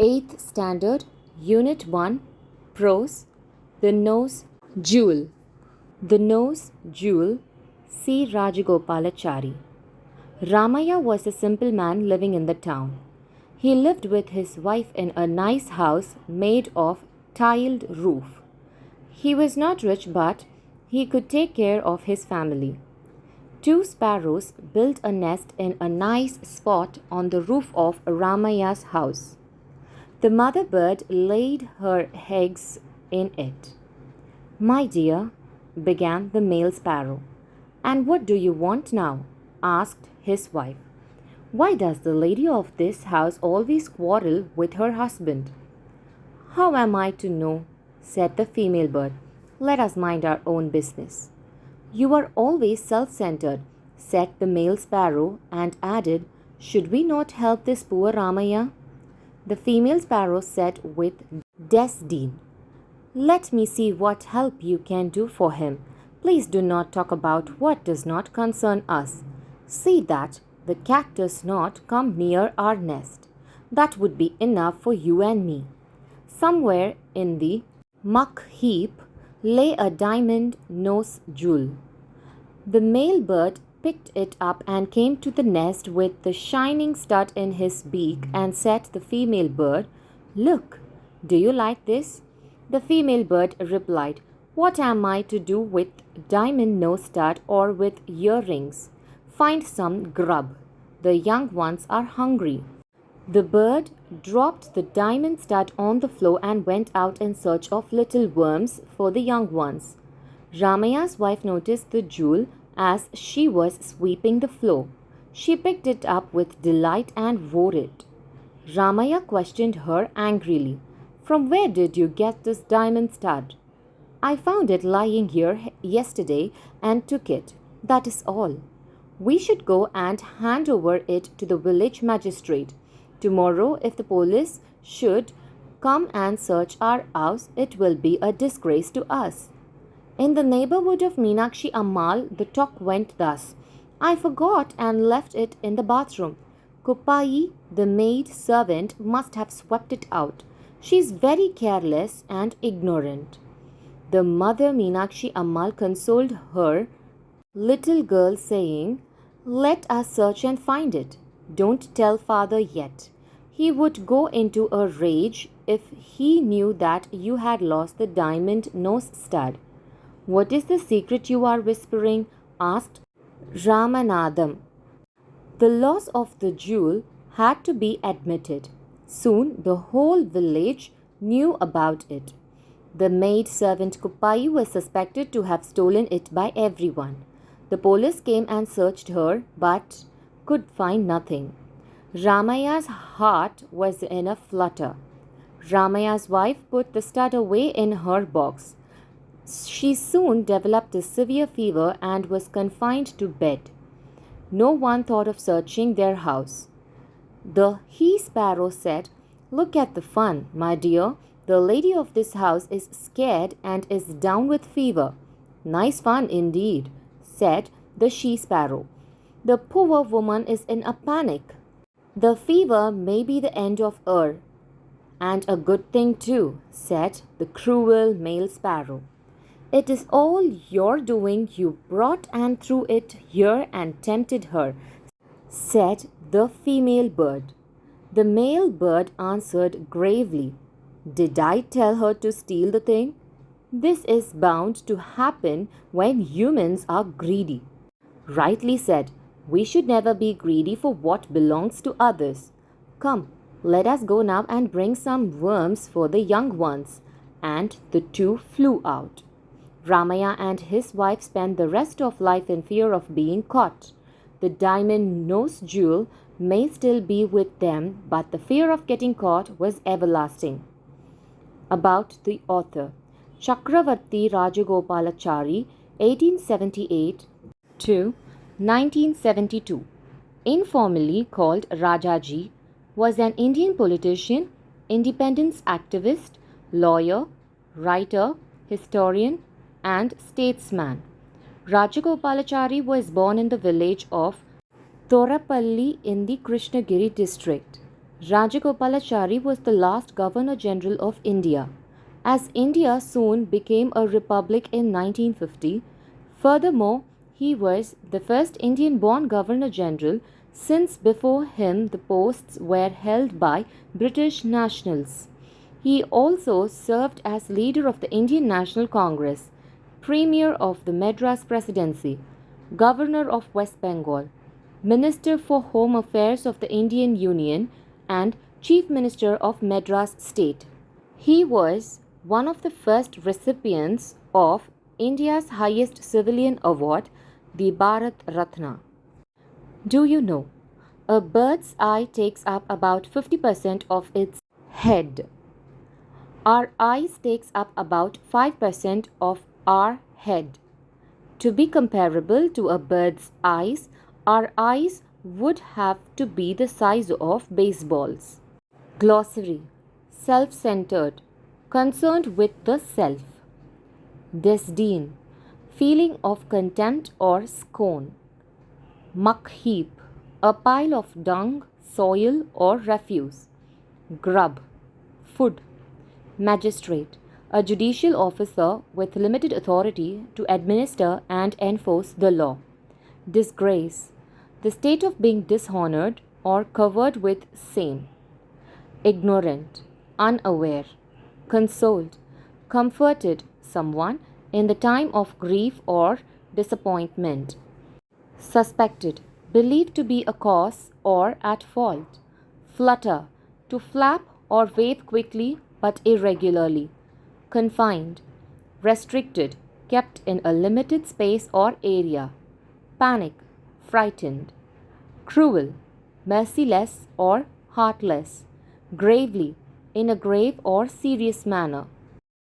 8th Standard, Unit 1, Prose, The Nose Jewel. The Nose Jewel, C. Rajagopalachari. Ramaya was a simple man living in the town. He lived with his wife in a nice house made of tiled roof. He was not rich, but he could take care of his family. Two sparrows built a nest in a nice spot on the roof of Ramaya's house. The mother bird laid her eggs in it. "My dear," began the male sparrow. "And what do you want now?" asked his wife. "Why does the lady of this house always quarrel with her husband?" "How am I to know?" said the female bird. "Let us mind our own business." "You are always self-centered," said the male sparrow, and added, "Should we not help this poor Ramaya?" The female sparrow said with disdain, "Let me see what help you can do for him. Please do not talk about what does not concern us. See that the cat does not come near our nest. That would be enough for you and me." Somewhere in the muck heap lay a diamond nose jewel. The male bird picked it up and came to the nest with the shining stud in his beak and said to the female bird, "Look, do you like this?" The female bird replied, "What am I to do with diamond nose stud or with earrings? Find some grub. The young ones are hungry." The bird dropped the diamond stud on the floor and went out in search of little worms for the young ones. Ramaya's wife noticed the jewel as she was sweeping the floor. She picked it up with delight and wore it. Ramaya questioned her angrily. "From where did you get this diamond stud?" "I found it lying here yesterday and took it. That is all." "We should go and hand over it to the village magistrate. Tomorrow, if the police should come and search our house, it will be a disgrace to us." In the neighborhood of Meenakshi Ammal, the talk went thus: "I forgot and left it in the bathroom. Kuppai, the maid servant, must have swept it out. She is very careless and ignorant." The mother Meenakshi Ammal consoled her little girl, saying, "Let us search and find it. Don't tell father yet. He would go into a rage if he knew that you had lost the diamond nose stud." "What is the secret you are whispering?" asked Ramanadam. The loss of the jewel had to be admitted. Soon the whole village knew about it. The maid servant Kuppai was suspected to have stolen it by everyone. The police came and searched her, but could find nothing. Ramaya's heart was in a flutter. Ramaya's wife put the stud away in her box. She soon developed a severe fever and was confined to bed. No one thought of searching their house. The he sparrow said, "Look at the fun, my dear. The lady of this house is scared and is down with fever." "Nice fun indeed," said the she sparrow. "The poor woman is in a panic. The fever may be the end of her." "And a good thing too," said the cruel male sparrow. "It is all your doing. You brought and threw it here and tempted her," said the female bird. The male bird answered gravely, "Did I tell her to steal the thing? This is bound to happen when humans are greedy." "Rightly said. We should never be greedy for what belongs to others. Come, let us go now and bring some worms for the young ones." And the two flew out. Ramaya and his wife spent the rest of life in fear of being caught. The diamond nose jewel may still be with them, but the fear of getting caught was everlasting. About the author: Chakravarti Rajagopalachari, 1878 to 1972. Informally called Rajaji, was an Indian politician, independence activist, lawyer, writer, historian, and statesman. Rajagopalachari was born in the village of Torapalli in the Krishnagiri district. Rajagopalachari was the last Governor General of India. As India soon became a republic in 1950, furthermore, he was the first Indian born Governor General, since before him the posts were held by British nationals. He also served as leader of the Indian National Congress, Premier of the Madras Presidency, Governor of West Bengal, Minister for Home Affairs of the Indian Union, and Chief Minister of Madras State. He was one of the first recipients of India's highest civilian award, the Bharat Ratna. Do you know? A bird's eye takes up about 50% of its head. Our eyes takes up about 5% of our head. To be comparable to a bird's eyes, our eyes would have to be the size of baseballs. Glossary: self-centered, concerned with the self. Disdain, feeling of contempt or scorn. Muck heap, a pile of dung, soil, or refuse. Grub, food. Magistrate, a judicial officer with limited authority to administer and enforce the law. Disgrace, the state of being dishonored or covered with shame. Ignorant, unaware. Consoled, comforted someone in the time of grief or disappointment. Suspected, believed to be a cause or at fault. Flutter, to flap or wave quickly but irregularly. Confined, restricted, kept in a limited space or area. Panic, frightened. Cruel, merciless or heartless. Gravely, in a grave or serious manner.